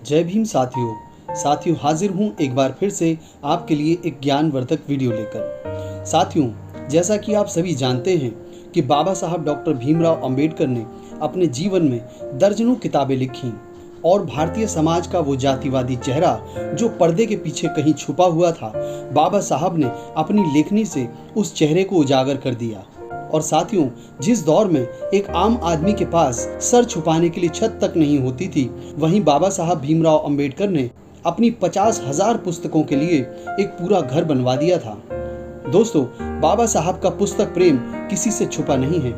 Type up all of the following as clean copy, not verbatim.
जय भीम साथियों हाजिर हूँ एक बार फिर से आपके लिए एक ज्ञानवर्धक वीडियो लेकर। साथियों, जैसा कि आप सभी जानते हैं कि बाबा साहब डॉक्टर भीमराव अंबेडकर ने अपने जीवन में दर्जनों किताबें लिखी और भारतीय समाज का वो जातिवादी चेहरा जो पर्दे के पीछे कहीं छुपा हुआ था, बाबा साहब ने अपनी लेखनी से उस चेहरे को उजागर कर दिया। और साथियों, जिस दौर में एक आम आदमी के पास सर छुपाने के लिए छत तक नहीं होती थी, वहीं बाबा साहब भीमराव अंबेडकर ने अपनी 50,000 पुस्तकों के लिए एक पूरा घर बनवा दिया था। दोस्तों, बाबा साहब का पुस्तक प्रेम किसी से छुपा नहीं है।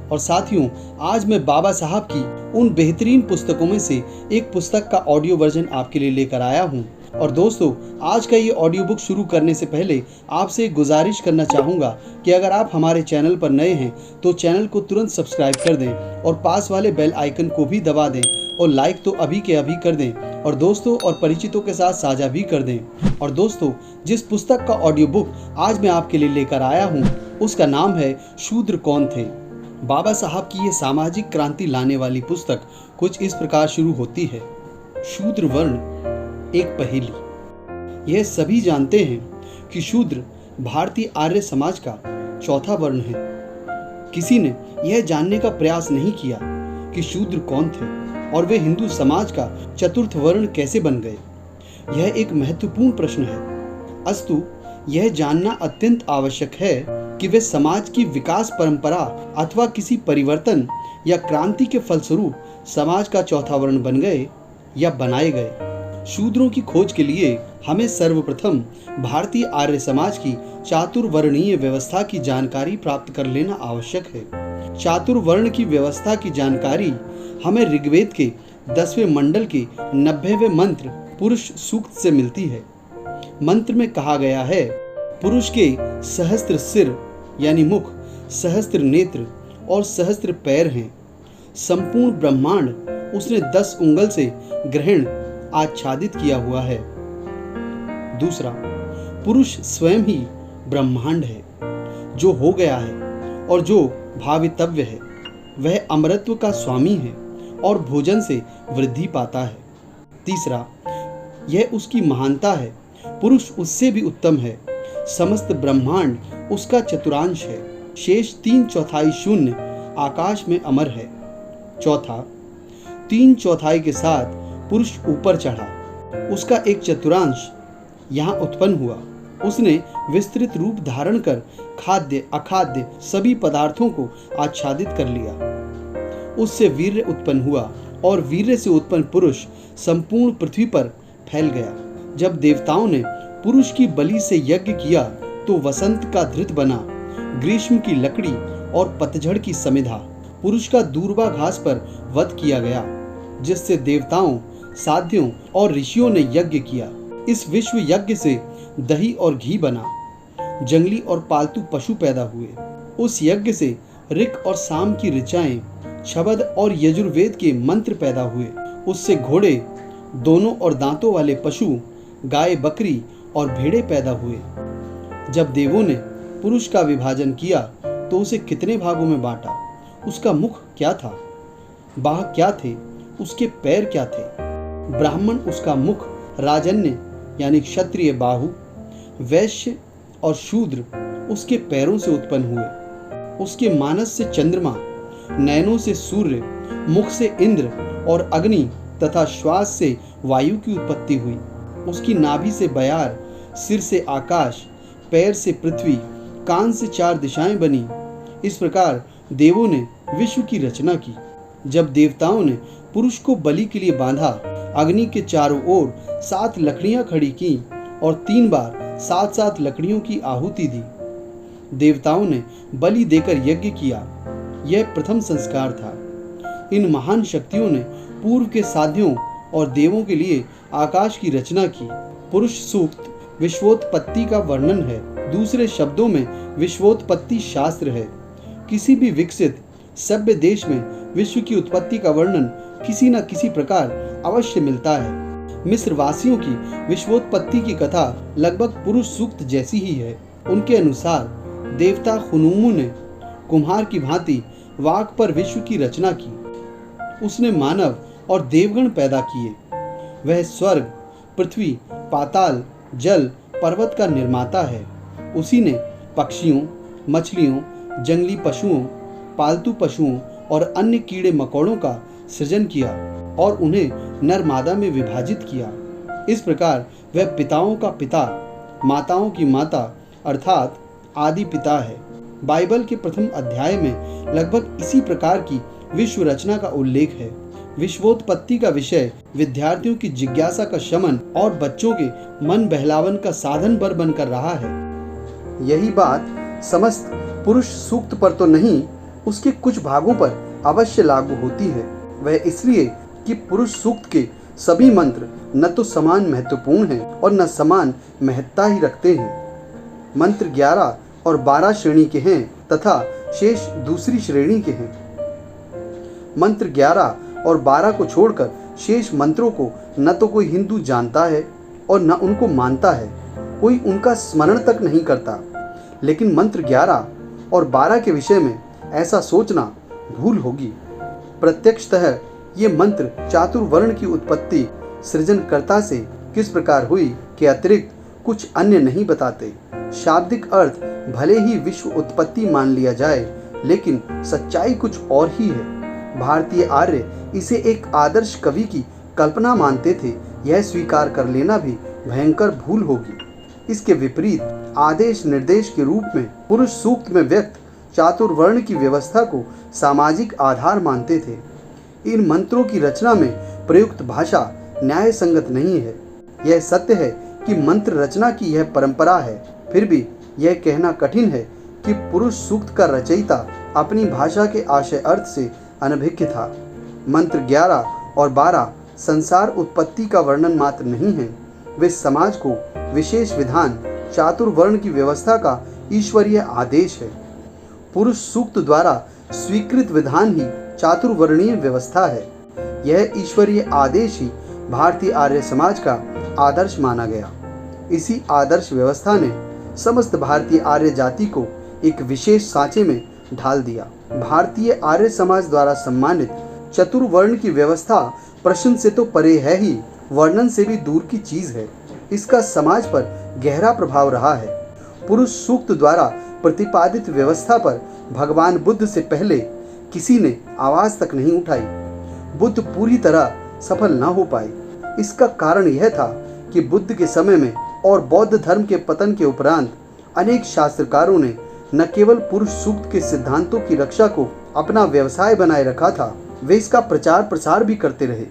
और साथियों, आज मैं बाबा साहब की उन बेहतरीन पुस्तकों में से एक पुस्तक का ऑडियो वर्जन आपके लिए लेकर आया हूँ। और दोस्तों, आज का ये ऑडियो बुक शुरू करने से पहले आपसे गुजारिश करना चाहूँगा कि अगर आप हमारे चैनल पर नए हैं तो चैनल को तुरंत सब्सक्राइब कर दें और पास वाले बेल आइकन को भी दबा दें और लाइक तो अभी के अभी कर दें और दोस्तों और परिचितों के साथ साझा भी कर दें। और दोस्तों, जिस पुस्तक का ऑडियो बुक आज मैं आपके लिए लेकर आया हूँ उसका नाम है शूद्र कौन थे। बाबा साहब की ये सामाजिक क्रांति लाने वाली पुस्तक कुछ इस प्रकार शुरू होती है। शूद्र वर्ण एक पहेली। यह सभी जानते हैं कि शूद्र भारतीय आर्य समाज का चौथा वर्ण है। किसी ने यह जानने का प्रयास नहीं किया कि शूद्र कौन थे और वे हिंदू समाज का चतुर्थ वर्ण कैसे बन गए। यह एक महत्वपूर्ण प्रश्न है। अस्तु यह जानना अत्यंत आवश्यक है कि वे समाज की विकास परंपरा अथवा किसी परिवर्तन या क्रांति के फलस्वरूप समाज का चौथा वर्ण बन गए या बनाए गए। शूद्रों की खोज के लिए हमें सर्वप्रथम भारतीय आर्य समाज की चातुर्वर्णीय व्यवस्था की जानकारी प्राप्त कर लेना आवश्यक है। चातुर्वर्ण की व्यवस्था की जानकारी हमें ऋग्वेद के 10वें मंडल के 90वें मंत्र पुरुष सूक्त से मिलती है। मंत्र में कहा गया है, पुरुष के सहस्त्र सिर यानी मुख, सहस्त्र नेत्र और सहस्त्र पैर हैं। संपूर्ण ब्रह्मांड उसने 10 उंगल से ग्रहण आच्छादित किया हुआ है। दूसरा, पुरुष स्वयं ही ब्रह्मांड है, जो हो गया है और जो भावितव्य है। वह अमरत्व का स्वामी है और भोजन से वृद्धि पाता है। तीसरा, यह उसकी महानता है, पुरुष उससे भी उत्तम है। समस्त ब्रह्मांड उसका चतुरांश है, शेष 3/4 शून्य आकाश में अमर है। चौथा, 3/4 के साथ पुरुष ऊपर चढ़ा, उसका एक चतुरांश यहाँ उत्पन्न हुआ। उसने विस्तृत रूप धारण कर खाद्य अखाद्य सभी पदार्थों को आच्छादित कर लिया। उससे वीर्य उत्पन्न हुआ और वीर्य से उत्पन्न पुरुष संपूर्ण पृथ्वी पर फैल गया। जब देवताओं ने पुरुष की बलि से यज्ञ किया तो वसंत का धृत बना, ग्रीष्म की लकड़ी और पतझड़ की समिधा। पुरुष का दूर्वा घास पर वध किया गया, जिससे देवताओं, साध्यों और ऋषियों ने यज्ञ किया। इस विश्व यज्ञ से दही और घी बना, जंगली और पालतू पशु पैदा हुए। उस यज्ञ से ऋक और साम की ऋचाएं, शबद और यजुर्वेद के मंत्र पैदा हुए। उससे घोड़े, दोनों और दांतों वाले पशु, गाय, बकरी और भेड़े पैदा हुए। जब देवों ने पुरुष का विभाजन किया तो उसे कितने भागों में बांटा? उसका मुख क्या था? बाह क्या थे? उसके पैर क्या थे? ब्राह्मण उसका मुख, राजन्य यानी क्षत्रिय बाहु, वैश्य और शूद्र उसके पैरों से उत्पन्न हुए। उसके मानस से चंद्रमा, नयनों से सूर्य, मुख से इंद्र और अग्नि तथा श्वास से वायु की उत्पत्ति हुई। उसकी नाभि से बयार, सिर से आकाश, पैर से पृथ्वी, कान से 4 दिशाएं बनी। इस प्रकार देवों ने विश्व की रचना की। जब देवताओं ने पुरुष को बलि के लिए बांधा, अग्नि के चारों ओर 7 लकड़ियां खड़ी की और 3 बार 7-7 लकड़ियों की आहुति दी। देवताओं ने बलि देकर यज्ञ किया। यह प्रथम संस्कार था। इन महान शक्तियों ने पूर्व के साध्यों और देवों के लिए आकाश की रचना की। पुरुष सूक्त विश्वोत्पत्ति का वर्णन है। दूसरे शब्दों में विश्वोत्पत्ति शास्त्र है। किसी भी विकसित सभ्य देश में विश्व की उत्पत्ति का वर्णन किसी न किसी प्रकार अवश्य मिलता है। मिस्र वासियों की विश्वोत्पत्ति की कथा लगभग पुरुष सूक्त जैसी ही है। उनके अनुसार देवता खुनूमू ने कुम्हार की भांति वाक पर विश्व की रचना की। उसने मानव और देवगण पैदा किए। वह स्वर्ग, पृथ्वी, पाताल, जल, पर्वत का निर्माता है। उसी ने पक्षियों, मछलियों, जंगली पशुओं, पालतू पशुओं और अन्य कीड़े मकोड़ों का सृजन किया और उन्हें नर मादा में विभाजित किया। इस प्रकार वह पिताओं का पिता, माताओं की माता अर्थात आदि पिता है। बाइबल के प्रथम अध्याय में लगभग इसी प्रकार की विश्व रचना का उल्लेख है। विश्वोत्पत्ति का विषय विद्यार्थियों की जिज्ञासा का शमन और बच्चों के मन बहलावन का साधन बनकर रहा है। यही बात समस्त पुरुष सूक्त पर तो नहीं, उसके कुछ भागों पर अवश्य लागू होती है। वह इसलिए कि पुरुष सूक्त के सभी मंत्र न तो समान महत्वपूर्ण हैं और न समान महत्ता ही रखते हैं। मंत्र 11 और 12 श्रेणी के हैं तथा शेष दूसरी श्रेणी के हैं। मंत्र 11 और 12 को छोड़कर शेष मंत्रों को न तो कोई हिंदू जानता है और न उनको मानता है, कोई उनका स्मरण तक नहीं करता। लेकिन मंत्र 11 और 12 के विषय में ऐसा सोचना भूल होगी। प्रत्यक्षतः ये मंत्र चातुर्वर्ण की उत्पत्ति सृजनकर्ता से किस प्रकार हुई के अतिरिक्त कुछ अन्य नहीं बताते। शाब्दिक अर्थ भले ही विश्व उत्पत्ति मान लिया जाए, लेकिन सच्चाई कुछ और ही है। भारतीय आर्य इसे एक आदर्श कवि की कल्पना मानते थे, यह स्वीकार कर लेना भी भयंकर भूल होगी। इसके विपरीत आदेश निर्देश के रूप में पुरुष सूक्त में व्यक्त चातुर्वर्ण की व्यवस्था को सामाजिक आधार मानते थे। इन मंत्रों की रचना में प्रयुक्त भाषा न्याय संगत नहीं है। यह सत्य है कि मंत्र रचना की यह परंपरा है, फिर भी यह कहना कठिन है कि पुरुष सूक्त का रचयिता अपनी भाषा के आशय अर्थ से अनभिज्ञ था। मंत्र 11 और 12 संसार उत्पत्ति का वर्णन मात्र नहीं है, वे समाज को विशेष विधान चातुर्वर्ण की व्यवस्था का ईश्वरीय आदेश है। पुरुष सूक्त द्वारा स्वीकृत विधान ही चातुर्वर्णीय व्यवस्था है। यह ईश्वरीय आदेश ही भारतीय आर्य समाज का आदर्श माना गया। इसी आदर्श व्यवस्था ने समस्त भारतीय आर्य जाति को एक विशेष सांचे में ढाल दिया। भारतीय आर्य समाज द्वारा सम्मानित चतुर्वर्ण की व्यवस्था प्रश्न से तो परे है ही, वर्णन से भी दूर की चीज है। इसका समाज पर गहरा प्रभाव रहा है। पुरुष सूक्त द्वारा प्रतिपादित व्यवस्था पर भगवान बुद्ध से पहले किसी ने आवाज तक नहीं उठाई। बुद्ध पूरी तरह सफल न हो पाए। इसका कारण यह था कि बुद्ध के समय में और बौद्ध धर्म के पतन के उपरांत अनेक शास्त्रकारों ने न केवल पुरुष सूक्त के सिद्धांतों की रक्षा को अपना व्यवसाय बनाए रखा था, वे इसका प्रचार प्रसार भी करते रहे।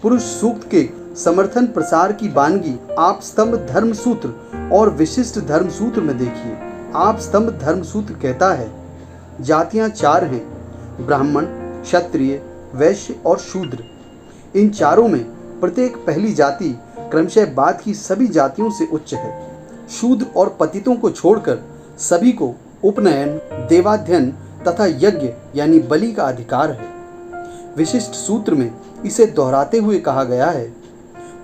पुरुष सूक्त के समर्थन प्रसार की बानगी आप स्तंभ धर्म सूत्र और विशिष्ट धर्म सूत्र में देखिए। आप स्तंभ धर्म सूत्र कहता है, जातियां 4 हैं, ब्राह्मण, क्षत्रिय, वैश्य और शूद्र। इन चारों में प्रत्येक पहली जाति क्रमशः बाद की सभी जातियों से उच्च है। शूद्र और पतितों को छोड़कर सभी को उपनयन, देवाध्ययन तथा यज्ञ यानी बलि का अधिकार है। विशिष्ट सूत्र में इसे दोहराते हुए कहा गया है,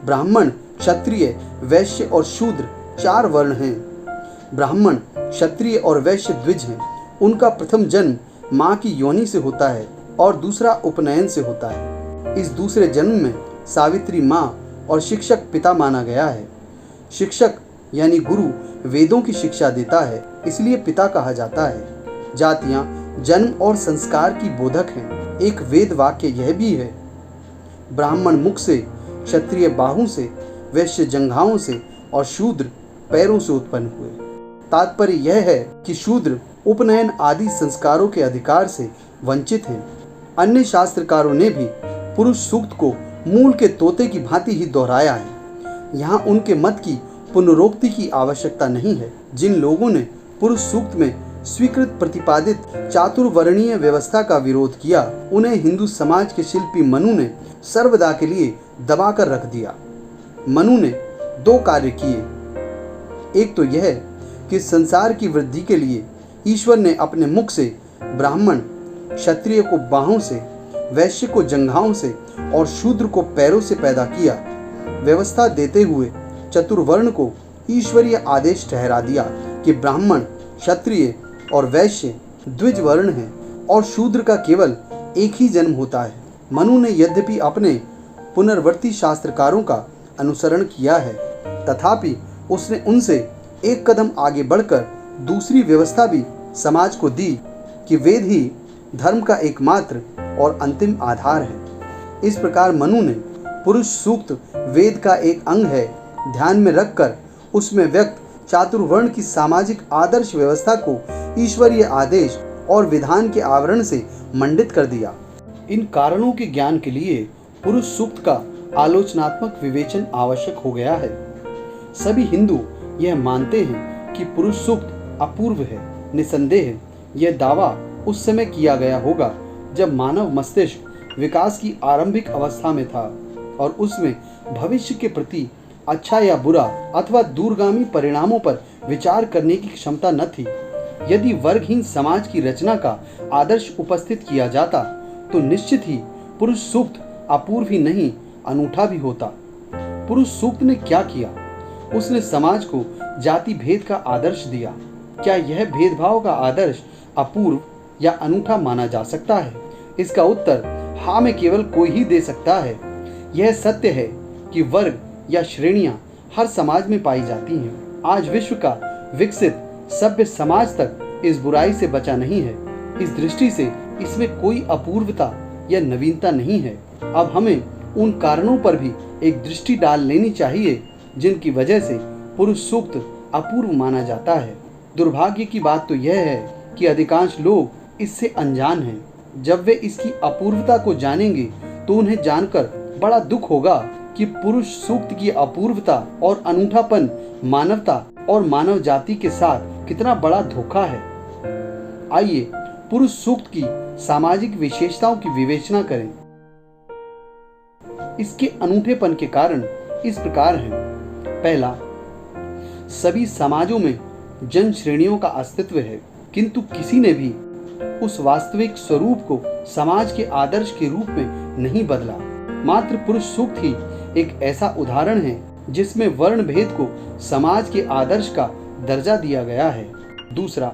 ब्राह्मण, क्षत्रिय, वैश्य और शूद्र 4 वर्ण हैं। ब्राह्मण, क्षत्रिय और वैश्य द्विज हैं। उनका प्रथम जन्म माँ की योनि से होता है और दूसरा उपनयन से होता है। इस दूसरे जन्म में सावित्री माँ और शिक्षक पिता माना गया है। शिक्षक यानी गुरु वेदों की शिक्षा देता है, इसलिए पिता कहा जाता है। जातियां जन्म और संस्कार की बोधक हैं। एक वेद वाक्य यह भी है, ब्राह्मण मुख से, क्षत्रिय बाहों से, वैश्य जंघाओं से और शूद्र पैरों से उत्पन्न हुए। तात्पर्य यह है कि शूद्र उपनयन आदि संस्कारों के अधिकार से वंचित हैं। अन्य शास्त्रकारों ने भी पुरुष सूक्त को मूल के तोते की भांति ही दोहराया है। यहाँ उनके मत की पुनरोक्ति की आवश्यकता नहीं है। जिन लोगों ने पुरुष सूक्त में स्वीकृत प्रतिपादित चातुर्वर्णीय व्यवस्था का विरोध किया, उन्हें हिंदू समाज के शिल्पी मनु ने सर्वदा के लिए दबाकर रख दिया। मनु ने 2 कार्य किए। एक तो यह कि संसार की वृद्धि के लिए ईश्वर ने अपने मुख से ब्राह्मण, क्षत्रिय को बाहों से, वैश्य को जंघाओं से और शूद्र को पैरों से पैदा किया। व्यवस्था देते हुए चतुर्वर्ण को ईश्वरीय आदेश ठहरा दिया कि ब्राह्मण, क्षत्रिय और वैश्य द्विज वर्ण हैं और शूद्र का केवल एक ही जन्म होता है। मनु ने यद्यपि अपने पुनर्वर्ती शास्त्रकारों का अनुसरण किया है, तथापि उसने उनसे एक कदम आगे बढ़कर दूसरी व्यवस्था भी समाज को दी कि वेद ही धर्म का एकमात्र और अंतिम आधार है। इस प्रकार मनु ने पुरुष सूक्त वेद का एक अंग है ध्यान में रखकर उसमें व्यक्त चातुर्वर्ण की सामाजिक आदर्श व्यवस्था को ईश्वरीय आदेश और विधान के आवरण से मंडित कर दिया। इन कारणों के ज्ञान के लिए पुरुष सूक्त का आलोचनात्मक विवेचन आवश्यक हो गया है। सभी हिंदू यह मानते हैं कि पुरुष सूक्त अपूर्व है। निसंदेह यह दावा उस समय किया गया होगा जब मानव मस्तिष्क विकास की आरंभिक अवस्था में था और उसमें भविष्य के प्रति अच्छा या बुरा अथवा दूरगामी परिणामों पर विचार करने की क्षमता न थी। यदि वर्गहीन समाज की रचना का आदर्श उपस्थित किया जाता तो निश्चित ही पुरुष सूक्त अपूर्व ही नहीं अनूठा भी होता। पुरुष सूक्त ने क्या किया? उसने समाज को जाति भेद का आदर्श दिया। क्या यह भेदभाव का आदर्श अपूर्व या अनूठा माना जा सकता है? इसका उत्तर हाँ में केवल कोई ही दे सकता है। यह सत्य है कि वर्ग या श्रेणियां हर समाज में पाई जाती हैं। आज विश्व का विकसित सभ्य समाज तक इस बुराई से बचा नहीं है। इस दृष्टि से इसमें कोई अपूर्वता या नवीनता नहीं है। अब हमें उन कारणों पर भी एक दृष्टि डाल लेनी चाहिए जिनकी वजह से पुरुष सूक्त अपूर्व माना जाता है। दुर्भाग्य की बात तो यह है कि अधिकांश लोग इससे अनजान हैं। जब वे इसकी अपूर्वता को जानेंगे तो उन्हें जानकर बड़ा दुख होगा कि पुरुष सूक्त की अपूर्वता और अनूठापन मानवता और मानव जाति के साथ कितना बड़ा धोखा है। आइए पुरुष सूक्त की सामाजिक विशेषताओं की विवेचना करें। इसके अनूठेपन के कारण इस प्रकार हैं। पहला, सभी समाजों में जन श्रेणियों का अस्तित्व है, किंतु किसी ने भी उस वास्तविक स्वरूप को समाज के आदर्श के रूप में नहीं बदला। मात्र पुरुष सूक्त ही एक ऐसा उदाहरण है जिसमें वर्ण भेद को समाज के आदर्श का दर्जा दिया गया है। दूसरा,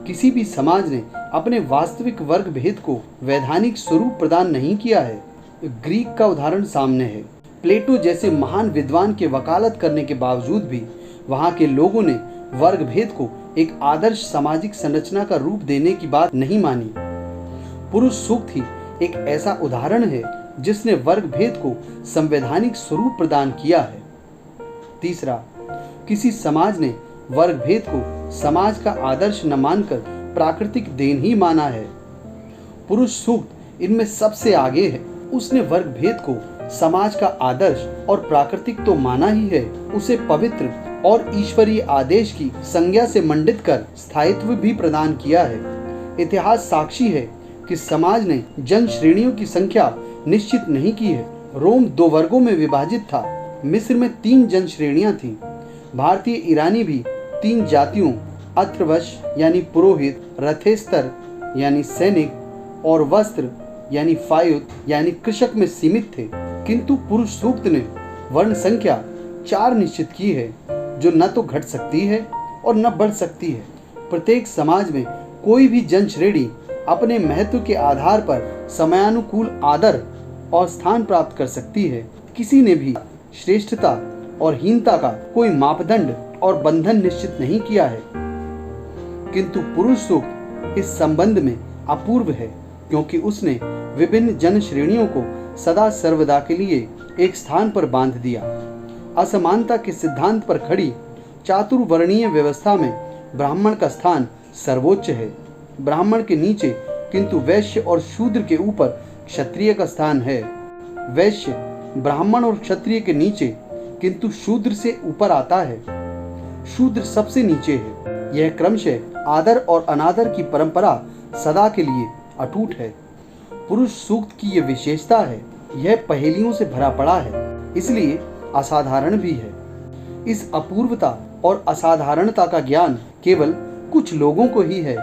किसी भी समाज ने अपने वास्तविक वर्ग भेद को वैधानिक स्वरूप प्रदान नहीं किया है। ग्रीक का उदाहरण सामने है। प्लेटो जैसे महान विद्वान के वकालत करने के बावजूद भी वहां के लोगों ने वर्ग भेद को एक आदर्श सामाजिक संरचना का रूप देने की बात नहीं मानी। पुरुष सूक्त ही एक ऐसा उदाहरण है जिसने वर्ग भेद को संवैधानिक स्वरूप प्रदान किया है। तीसरा, किसी समाज ने वर्ग भेद को समाज का आदर्श न मानकर प्राकृतिक देन ही माना है। पुरुष सूक्त इनमें सबसे आगे है। उसने वर्ग भेद को समाज का आदर्श और प्राकृतिक तो माना ही है, उसे पवित्र और ईश्वरीय आदेश की संज्ञा से मंडित कर स्थायित्व भी प्रदान किया है। इतिहास साक्षी है कि समाज ने जन श्रेणियों की संख्या निश्चित नहीं की है। रोम 2 वर्गों में विभाजित था। मिस्र में 3 जन श्रेणियां थीं। भारतीय ईरानी भी 3 जातियों अत्रवश यानी पुरोहित, रथेस्तर यानी सैनिक और वस्त्र यानी फायुत यानी कृषक में सीमित थे। किंतु पुरुष सूक्त ने वर्ण संख्या 4 निश्चित की है जो न तो घट सकती है और न बढ़ सकती है। प्रत्येक समाज में कोई भी जन श्रेणी अपने महत्व के आधार पर समयानुकूल आदर और स्थान प्राप्त कर सकती है। किसी ने भी श्रेष्ठता और हीनता का कोई मापदंड और बंधन निश्चित नहीं किया है। किंतु पुरुष सूक्त इस संबंध में अपूर्व है क्योंकि उसने विभिन्न जन श्रेणियों को सदा सर्वदा के लिए एक स्थान पर बांध दिया। असमानता के सिद्धांत पर खड़ी चातुर्वर्णीय व्यवस्था में ब्राह्मण का स्थान सर्वोच्च है। ब्राह्मण के नीचे किंतु वैश्य और शूद्र के ऊपर क्षत्रिय का स्थान है। वैश्य ब्राह्मण और क्षत्रिय के नीचे किंतु शूद्र से ऊपर आता है। शूद्र सबसे नीचे है। यह क्रमशः आदर और अनादर की परंपरा सदा के लिए अटूट है। पुरुष सूक्त की यह विशेषता है। यह पहेलियों से भरा पड़ा है, इसलिए असाधारण भी है। इस अपूर्वता और असाधारणता का ज्ञान केवल कुछ लोगों को ही है।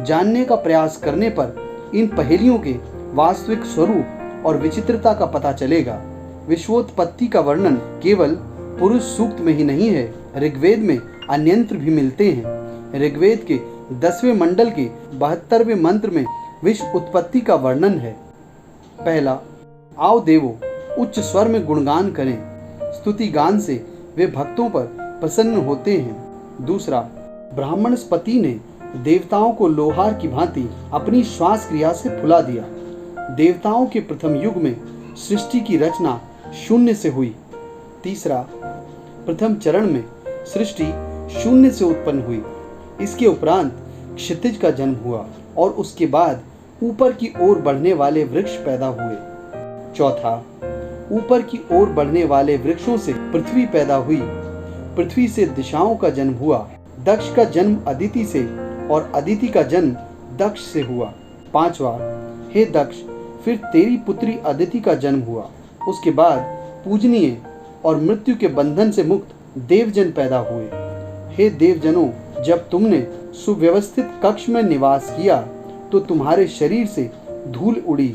जानने का प्रयास करने पर इन पहेलियों के वास्तविक स्वरूप और विचित्रता का पता चलेगा। विश्वोत्पत्ति का वर्णन केवल पुरुष सूक्त में ही नहीं है, ऋग्वेद में अन्यंत्र भी मिलते हैं। ऋग्वेद के 10वें मंडल के 72वें मंत्र में विश्व उत्पत्ति का वर्णन है। पहला, आओ देवो उच्च स्वर में गुणगान करें। स्तुति गान से वे भक्तों पर प्रसन्न होते हैं। दूसरा, ब्राह्मणस्पति ने देवताओं को लोहार की भांति अपनी श्वास क्रिया से फुला दिया। देवताओं के प्रथम युग में सृष्टि की रचना शून्य से हुई। तीसरा, प्रथम चरण में सृष्टि शून्य से उत्पन्न हुई। इसके उपरांत क्षितिज का जन्म हुआ और उसके बाद ऊपर की ओर बढ़ने वाले वृक्ष पैदा हुए। चौथा, ऊपर की ओर बढ़ने वाले वृक्षों से पृथ्वी पैदा हुई। पृथ्वी से दिशाओं का जन्म हुआ। दक्ष का जन्म अदिति से और अदिति का जन्म दक्ष से हुआ। पांचवा, हे दक्ष, फिर तेरी पुत्री अदिति का जन्म हुआ। उसके बाद पूजनीय और मृत्यु के बंधन से मुक्त देवजन पैदा हुए। हे देवजनों, जब तुमने सुव्यवस्थित कक्ष में निवास किया तो तुम्हारे शरीर से धूल उड़ी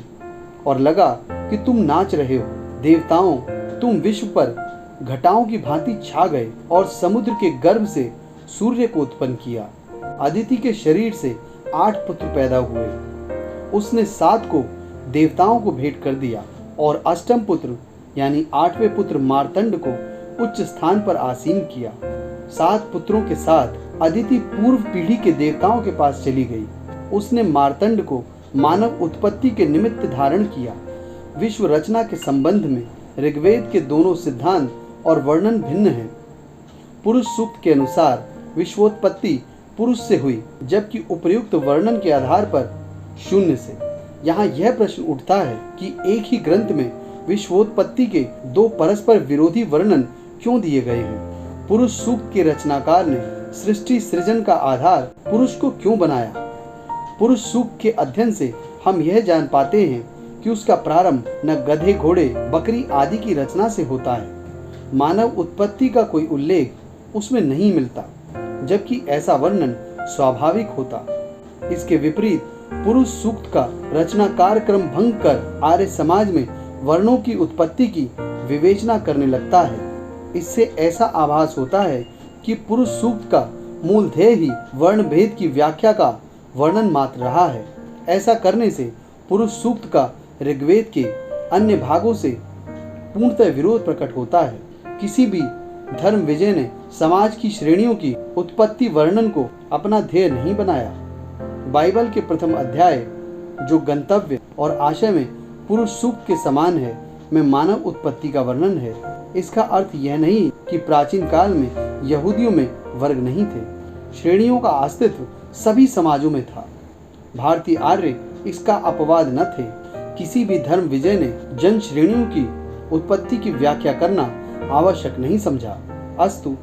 और लगा कि तुम नाच रहे हो। देवताओं, तुम विश्व पर घटाओं की भांति छा गए और समुद्र के गर्भ से सूर्य को उत्पन्न किया। अदिति के शरीर से 8 पुत्र पैदा हुए। उसने 7 को देवताओं को भेंट कर दिया और अष्टम पुत्र यानी 8वें पुत्र मार्तंड को उच्च स्थान पर आसीन किया। 7 पुत्रों के साथ अदिति पूर्व पीढ़ी के देवताओं के पास चली गई। उसने मार्तंड को मानव उत्पत्ति के निमित्त धारण किया। विश्व रचना के संबंध में ऋग्वेद के दोनों सिद्धांत और वर्णन भिन्न हैं। पुरुष सूक्त के अनुसार विश्वोत्पत्ति पुरुष से हुई, जबकि उपर्युक्त वर्णन के आधार पर शून्य से। यहाँ यह प्रश्न उठता है कि एक ही ग्रंथ में विश्वोत्पत्ति के 2 परस्पर विरोधी वर्णन क्यों दिए गए हैं। पुरुष सूक्त के रचनाकार ने सृष्टि सृजन का आधार पुरुष को क्यों बनाया। पुरुष सूक्त के अध्ययन से हम यह जान पाते हैं कि उसका प्रारंभ न गधे, घोड़े, बकरी आदि की रचना से होता है। मानव उत्पत्ति का कोई उल्लेख उसमें नहीं मिलता, जबकि ऐसा वर्णन स्वाभाविक होता। इसके विपरीत पुरुष सूक्त का रचनाकार क्रम भंग कर आर्य समाज में वर्णों की उत्पत्ति की विवेचना करने लगता है। इससे ऐसा आभास होता है कि पुरुष सूक्त का मूल ध्येय ही वर्ण भेद की व्याख्या का वर्णन मात्र रहा है। ऐसा करने से पुरुष सूक्त का ऋग्वेद के अन्य भागों से पूर्णतः विरोध प्रकट होता है। किसी भी धर्म विजय ने समाज की श्रेणियों की उत्पत्ति वर्णन को अपना ध्येय नहीं बनाया। बाइबल के प्रथम अध्याय, जो गंतव्य और आशय में पुरुष सूक्त के समान है, में मानव उत्पत्ति का वर्णन है। इसका अर्थ यह नहीं कि प्राचीन काल में यहूदियों में वर्ग नहीं थे। श्रेणियों का अस्तित्व सभी समाजों में था। भारतीय आर्य इसका अपवाद न थे। किसी भी धर्म विजय ने जन श्रेणियों की उत्पत्ति की व्याख्या करना आवश्यक नहीं समझा। अस्तु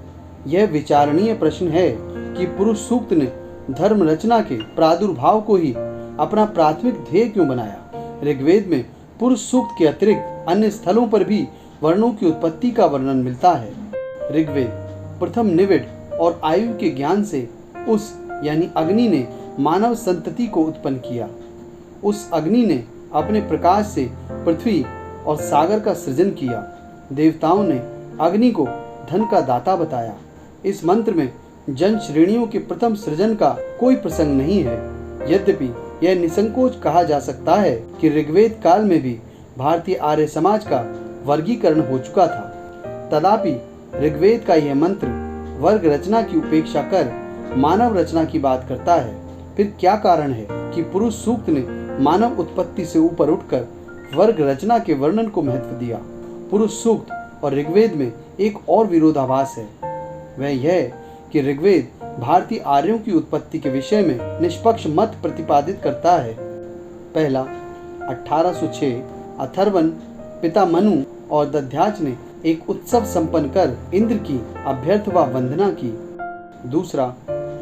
यह विचारणीय प्रश्न है कि पुरुष सूक्त ने धर्म रचना के प्रादुर्भाव को ही अपना प्राथमिक ध्येय क्यों बनाया। ऋग्वेद में पुरुष सूक्त के अतिरिक्त अन्य स्थलों पर भी वर्णों की उत्पत्ति का वर्णन मिलता है। ऋग्वेद प्रथम निविड और आयु के ज्ञान से उस यानी अग्नि ने मानव संतति को उत्पन्न किया। उस अग्नि ने अपने प्रकाश से पृथ्वी और सागर का सृजन किया। देवताओं ने अग्नि को धन का दाता बताया। इस मंत्र में जन श्रेणियों के प्रथम सृजन का कोई प्रसंग नहीं है। यद्यपि यह निसंकोच कहा जा सकता है कि ऋग्वेद काल में भी भारतीय आर्य समाज का वर्गीकरण हो चुका था। तथापि ऋग्वेद का यह मंत्र वर्ग रचना की उपेक्षा कर मानव रचना की बात करता है। फिर क्या कारण है कि पुरुष सूक्त ने मानव उत्पत्ति से ऊपर उठकर वर्ग रचना के वर्णन को महत्व दिया। पुरुष सूक्त और ऋग्वेद में एक और विरोधाभास है। वह यह कि ऋग्वेद भारतीय आर्यों की उत्पत्ति के विषय में निष्पक्ष मत प्रतिपादित करता है। पहला 1806 अथर्वण पिता मनु और दध्याच ने एक उत्सव संपन्न कर इंद्र की अभ्यर्थ व वंदना की। दूसरा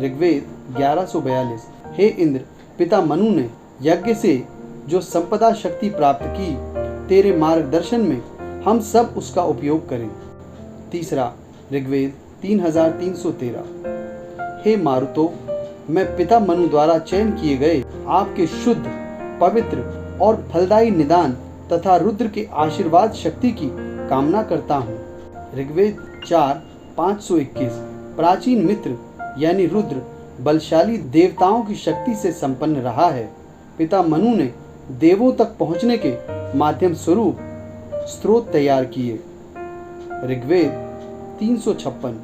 ऋग्वेद 1142 हे इंद्र, पिता मनु ने यज्ञ से जो संपदा शक्ति प्राप्त की, तेरे मार्गदर्शन में हम सब उसका उपयोग करें। तीसरा ऋग्वेद 3313 हे मारुतो, मैं पिता मनु द्वारा चयन किए गए आपके शुद्ध, पवित्र और फलदायी निदान तथा रुद्र के आशीर्वाद शक्ति की कामना करता हूँ। ऋग्वेद 4:521 प्राचीन मित्र यानी रुद्र बलशाली देवताओं की शक्ति से संपन्न रहा है। पिता मनु ने देवों तक पहुँचने के माध्यम स्वरूप स्रोत तैयार किए। ऋग्वेद 356।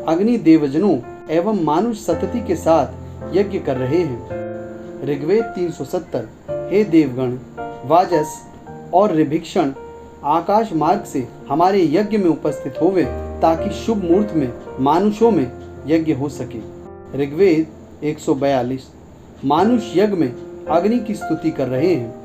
अग्नि देवजनों एवं मानुष सतति के साथ यज्ञ कर रहे हैं। ऋग्वेद 370। हे देवगण, वाजस और ऋभिक्षण आकाश मार्ग से हमारे यज्ञ में उपस्थित होवे, ताकि शुभ मुहूर्त में मानुषों में यज्ञ हो सके। ऋग्वेद 142। मानुष यज्ञ में अग्नि की स्तुति कर रहे हैं।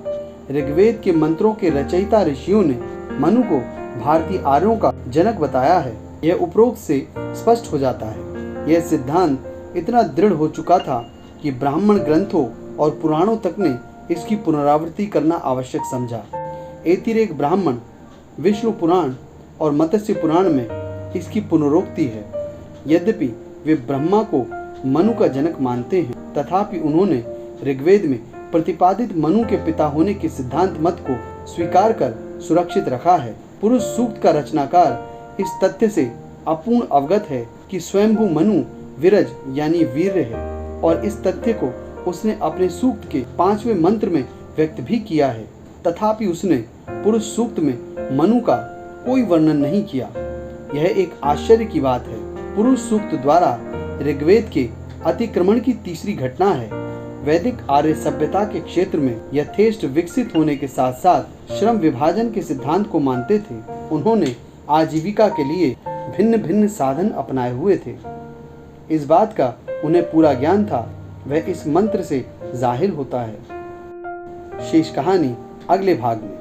ऋग्वेद के मंत्रों के रचयिता ऋषियों ने मनु को भारतीय आर्यों का जनक बताया है। यह उपरोक्त से स्पष्ट हो जाता है। यह सिद्धांत इतना दृढ़ हो चुका था कि ब्राह्मण ग्रंथों और पुराणों तक ने इसकी पुनरावृत्ति करना आवश्यक समझा। ऐतिरेक ब्राह्मण, विष्णु पुराण और मत्स्य पुराण में इसकी पुनरोक्ति है। यद्यपि वे ब्रह्मा को मनु का जनक मानते हैं, तथापि उन्होंने ऋग्वेद में प्रतिपादित मनु के पिता होने के सिद्धांत मत को स्वीकार कर सुरक्षित रखा है। पुरुष सूक्त का रचनाकार इस तथ्य से अपूर्ण अवगत है कि स्वयंभू मनु विरज यानी वीर्य है, और इस तथ्य को उसने अपने सूक्त के 5वें मंत्र में व्यक्त भी किया है। तथापि उसने पुरुष सूक्त में मनु का कोई वर्णन नहीं किया। यह एक आश्चर्य की बात है। पुरुष सूक्त द्वारा ऋग्वेद के अतिक्रमण की तीसरी घटना है। वैदिक आर्य सभ्यता के क्षेत्र में यथेष्ट विकसित होने के साथ साथ श्रम विभाजन के सिद्धांत को मानते थे। उन्होंने आजीविका के लिए भिन्न भिन्न साधन अपनाए हुए थे। इस बात का उन्हें पूरा ज्ञान था, वह इस मंत्र से जाहिर होता है। शेष कहानी अगले भाग में।